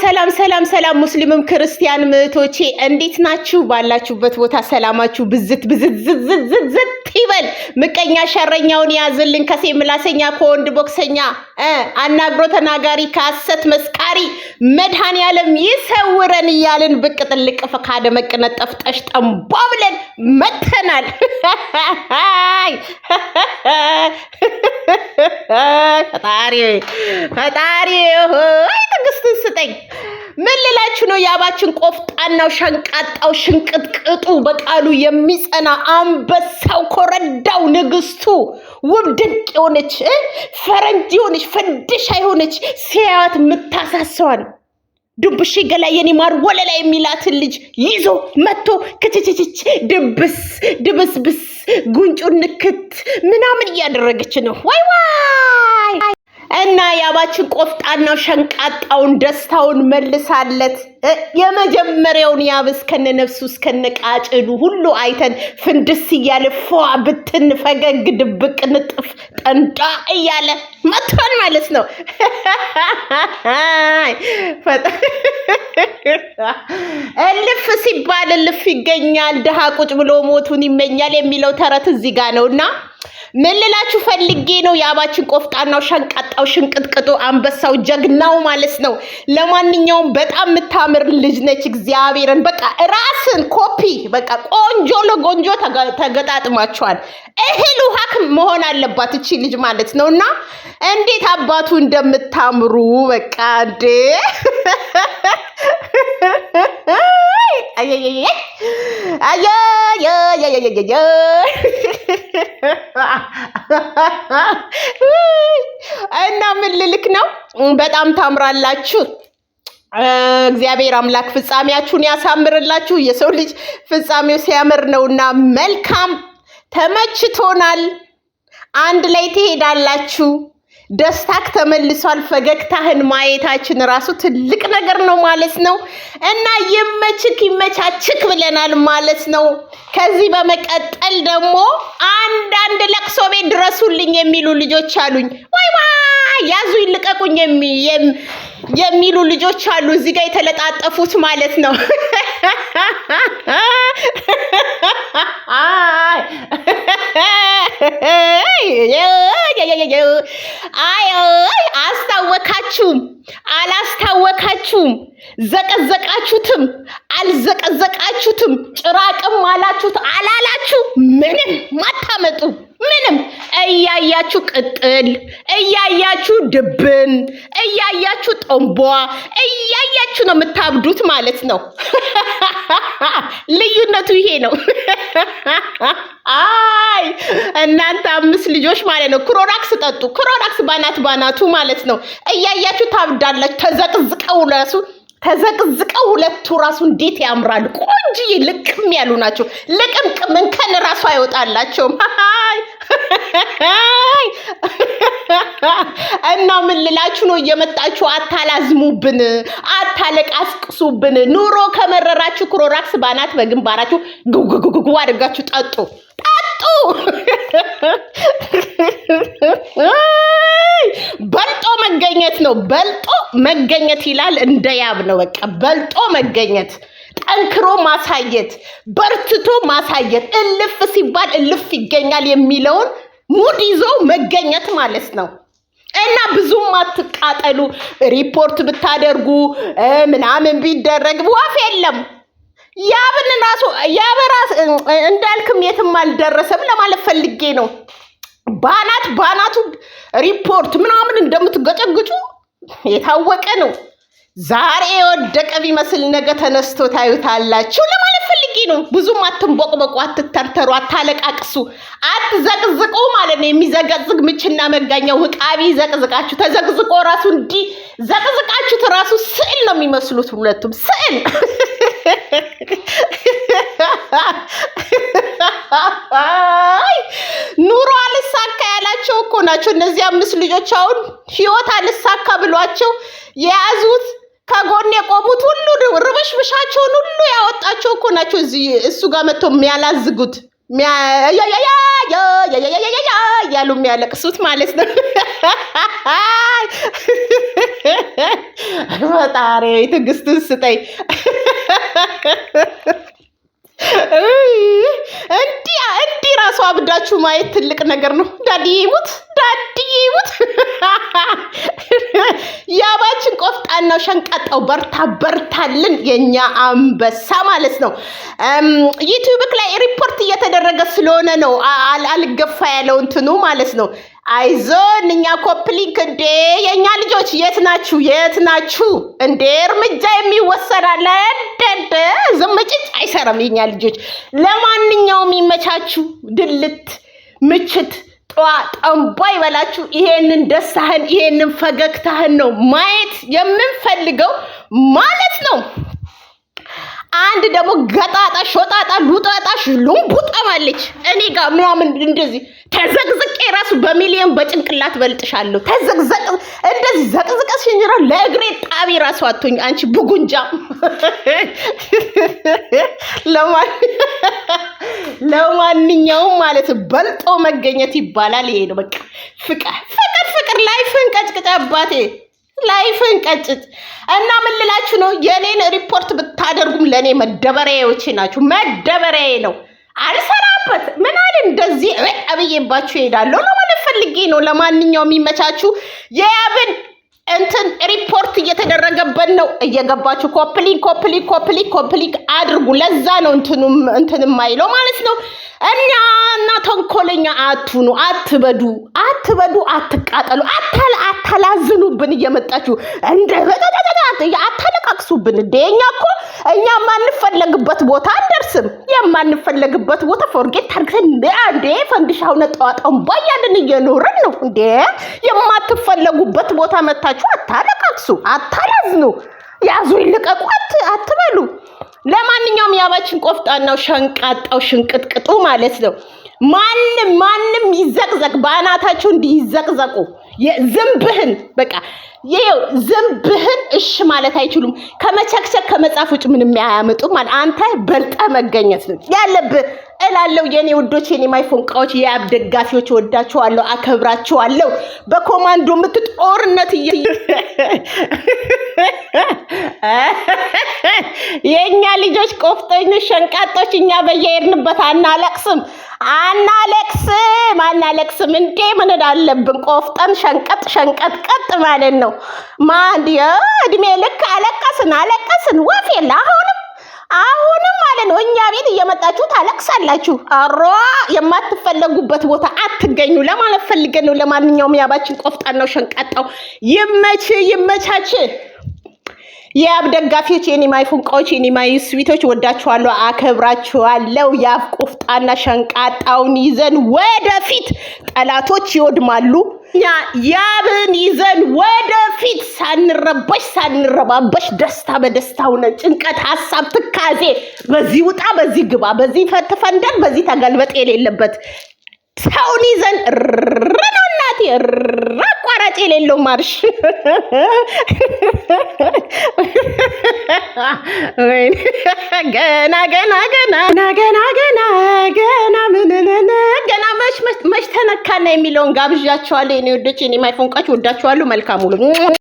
ሰላም ሙስሊምም ክርስቲያን እህቶቼ እንዴት ናችሁ? ባላችሁበት ቦታ ሰላማችሁ ብዝት ይበል። ምቀኛ ሸረኛውን ያዝልን። ከሴ ምላሰኛ ከወንድ ቦክሰኛ አናግሮ ተናጋሪ ከሐሰት መስካሪ መድኃኔዓለም ይሰውረን እያልን ብቅ ጥልቅ ፈካደ መቅነጠፍ ጠሽጠም ባብለን መተናል። ፈጣሪ ሆይ ትዕግስትን ስጠኝ። ምን ልላችሁ ነው? ያባችን ቆፍጣናው ሸንቃጣው ሽንቅጥቅጡ በቃሉ የሚጸና አንበሳው ኮረዳው ንግስቱ ውብ ድንቅ የሆነች ፈረንጅ የሆነች ፈንድሻ የሆነች ሲያዩት የምታሳሰዋን ዱብሽ ገላ የኔ ማር ወለላ የሚላትን ልጅ ይዞ መጥቶ ክትችች ድብስብስ ጉንጩን ንክት ምናምን እያደረገች ነው። ዋይ እና ያባችን ቆፍጣናው ሸንቃጣውን ደስታውን መልሳለት የመጀመሪያውን ያብ እስከነ ነፍሱ እስከነ ቃጭሉ ሁሉ አይተን ፍንድስ እያለ ፏ ብትን ፈገግ ድብቅ ንጥፍ ጠንዳ እያለ መጥቷል ማለት ነው። እልፍ ሲባል እልፍ ይገኛል፣ ድሃ ቁጭ ብሎ ሞቱን ይመኛል የሚለው ተረት እዚህ ጋር ነውና ምን ልላችሁ ፈልጌ ነው? ያባችን ቆፍጣናው ሸንቃጣው ሽንቅጥቅጡ አንበሳው ጀግናው ማለት ነው። ለማንኛውም በጣም የምታምር ልጅ ነች። እግዚአብሔርን በቃ ራስን ኮፒ በቃ ቆንጆ ለቆንጆ ተገጣጥማቸዋል። እህል ውሃክ መሆን አለባት እቺ ልጅ ማለት ነውና እንዴት አባቱ እንደምታምሩ በቃ እንዴ! እና ምን ልልክ ነው? በጣም ታምራላችሁ። እግዚአብሔር አምላክ ፍጻሜያችሁን ያሳምርላችሁ። የሰው ልጅ ፍጻሜው ሲያምር ነውና መልካም ተመችቶናል። አንድ ላይ ትሄዳላችሁ። ደስታክ ተመልሷል። ፈገግታህን ማየታችን ራሱ ትልቅ ነገር ነው ማለት ነው። እና ይመቻችክ ብለናል ማለት ነው። ከዚህ በመቀጠል ደግሞ አንዳንድ ለቅሶ ቤት ድረሱልኝ የሚሉ ልጆች አሉኝ። ዋይ ያዙ ይልቀቁኝ የሚሉ ልጆች አሉ እዚህ ጋር የተለጣጠፉት ማለት ነው። አስታወካችሁም አላስታወካችሁም፣ ዘቀዘቃችሁትም አልዘቀዘቃችሁትም፣ ጭራቅም አላችሁት አላላችሁ ምንም ማታመጡ ምንም። እያያችሁ ቅጥል፣ እያያችሁ ድብን፣ እያያችሁ ጦምቧ፣ እያያችሁ ነው የምታብዱት ማለት ነው። ልዩነቱ ይሄ ነው። አይ እናንተ 5 ልጆች ማለት ነው ክሮራክስ ጠጡ። ክሮራክስ ባናቱ ማለት ነው። እያያችሁ ታብዳላችሁ። ተዘቅዝቀው ሁለቱ ራሱ እንዴት ያምራሉ! ቆንጆዬ ልቅም ያሉ ናቸው። ልቅምቅም እንከን ራሱ አይወጣላቸውም። እና ምን ልላችሁ ነው? እየመጣችሁ አታላዝሙብን፣ አታለቃስቅሱብን። ኑሮ ከመረራችሁ ክሮራክስ ባናት በግንባራችሁ ጉጉጉጉ አድርጋችሁ ጠጡ። በልጦ መገኘት ነው። በልጦ መገኘት ይላል እንደ ያብ ነው። በቃ በልጦ መገኘት፣ ጠንክሮ ማሳየት፣ በርትቶ ማሳየት። እልፍ ሲባል እልፍ ይገኛል የሚለውን ሙድ ይዞ መገኘት ማለት ነው። እና ብዙም አትቃጠሉ። ሪፖርት ብታደርጉ ምናምን ቢደረግ ዋፍ የለም። ያብን ራሱ ያበራስ እንዳልክም የትም አልደረሰም ለማለት ፈልጌ ነው። ባናቱ ሪፖርት ምናምን እንደምትገጨግጩ የታወቀ ነው። ዛሬ የወደቀ ቢመስል ነገ ተነስቶ ታዩታላችሁ ለማለት ፈልጌ ነው። ብዙም አትንቦቅቦቁ፣ አትተርተሩ፣ አታለቃቅሱ፣ አትዘቅዝቁ ማለት ነው። የሚዘቀዝቅ ምችና መጋኛው ውቃቢ ዘቅዝቃችሁ ተዘቅዝቆ ራሱ እንዲህ ዘቅዝቃችሁት ራሱ ስዕል ነው የሚመስሉት ሁለቱም ስዕል። ኑሮ አልሳካ ያላቸው እኮ ናቸው እነዚህ 5 ልጆች። አሁን ህይወት አልሳካ ብሏቸው የያዙት ከጎን የቆሙት ሁሉ ርብሽብሻቸውን ሁሉ ያወጣቸው እኮ ናቸው። እዚህ እሱ ጋር መጥተው የሚያላዝጉት ያሉ የሚያለቅሱት ማለት ነው። ፈጣሪ ትዕግስቱን ስጠኝ። እንዲህ ራሱ አብዳችሁ ማየት ትልቅ ነገር ነው። ዳዲ ይሙት ያባችን ቆፍጣናው ሸንቃጣው በርታልን የኛ አንበሳ ማለት ነው። ዩቲዩብ ላይ ሪፖርት እየተደረገ ስለሆነ ነው አልገፋ ያለው እንትኑ ማለት ነው። አይዞን እኛ ኮፕሊንክ እንዴ የኛ ልጆች የት ናችሁ እንዴ? እርምጃ የሚወሰዳለ ደደ ዝምጭጭ አይሰራም የኛ ልጆች። ለማንኛውም ይመቻችሁ፣ ድልት ምችት ጠንቧ ይበላችሁ። ይሄንን ደስታህን ይሄንን ፈገግታህን ነው ማየት የምንፈልገው ማለት ነው። አንድ ደግሞ ገጣጣ ሾጣጣ ሉጣጣሽ ሉምቡጣማለች እኔ ጋር ምናምን እንደዚህ ተዘግዝቄ ራሱ በሚሊዮን በጭንቅላት በልጥሻለሁ። ተዘግዘቅ እንደዚህ ዘቅዝቀሽ እንጀራ ለእግሬ ጣቢ ራሱ አትሆኝ አንቺ ቡጉንጃ። ለማንኛውም ማለት በልጦ መገኘት ይባላል። ይሄ ነው በቃ ፍቅር ላይፍን ቀጭቅጭ አባቴ ላይፍን ቀጭት እና ምን ልላችሁ ነው? የኔን ሪፖርት ብታደርጉም ለኔ መደበሪያዎቼ ናችሁ። መደበሪያዬ ነው አልሰራበት ምን አለ እንደዚህ አብዬባችሁ እሄዳለሁ ነው ማለት ፈልጌ ነው። ለማንኛውም የሚመቻችሁ የያብን እንትን ሪፖርት እየተደረገበት ነው። እየገባችሁ ኮፕሊክ አድርጉ። ለዛ ነው እንትን ማይለው ማለት ነው። እና ተንኮለኛ አትሁኑ፣ አትበዱ፣ አትቃጠሉ፣ አታላዝኑብን እየመጣችሁ እንደ አታለቃቅሱብን። እኛ የማንፈለግበት ቦታ አንደርስም። የማንፈለግበት ቦታ ፎርጌት ታርገን እንዴ ፈንድሻው ነጣጣም ባያልን እየኖርን ነው እንዴ። የማትፈለጉበት ቦታ መታችሁ አታለቃቅሱ፣ አታላዝኑ፣ ያዙ ይልቀቁ አትበሉ። ለማንኛውም ያባችን ቆፍጣናው ሸንቃጣው ሽንቅጥቅጡ ማለት ነው። ማንም ይዘቅዘቅ በአናታቸው እንዲይዘቅዘቁ ዝምብህን በቃ ይሄው ዝምብህን እሺ ማለት አይችሉም። ከመቸክቸክ ከመጻፍ ውጭ ምንም ያያመጡ ማለት አንተ በልጠ መገኘት ነው ያለብህ እላለሁ። የኔ ውዶች የኔ ማይፎንቃዎች የያብ ደጋፊዎች ወዳችኋለሁ፣ አከብራችኋለሁ። በኮማንዶ ምትጦርነት የኛ ልጆች ቆፍጠኞች ሸንቃጦች እኛ በየሄድንበት አናለቅስም እንዴ ምን እንዳለብን ቆፍጠን ሸንቀጥ ማለት ነው። ማንዲያ እድሜ ልክ አለቀስን ወፍ የለ አሁንም ማለት ነው። እኛ ቤት እየመጣችሁ ታለቅሳላችሁ። አሯ የማትፈለጉበት ቦታ አትገኙ ለማለት ፈልገን ነው። ለማንኛውም ያባችን ቆፍጣናው ሸንቃጣው ይመቻች። የያብ ደጋፊዎች የኔ ማይፎንቃዎች የኔ ማይስዊቶች ወዳችኋለሁ፣ አከብራችኋለሁ። ያብ ቆፍጣና ሸንቃጣውን ይዘን ወደፊት ጠላቶች ይወድማሉ። ያብን ይዘን ወደፊት ሳንረባበሽ ደስታ በደስታ ሆነ ጭንቀት ሐሳብ ትካዜ በዚህ ውጣ በዚህ ግባ በዚህ ፈትፈንደን በዚህ ተገልበጥ የሌለበት ሰውን ይዘን ረናናቴ አቋራጭ የሌለው ማርሽ ገና መች ተነካና የሚለውን ጋብዣቸዋለሁ። የኔ ወዶች የኔ ማይፎንቃች ወዳቸዋለሁ። መልካም ሁሉ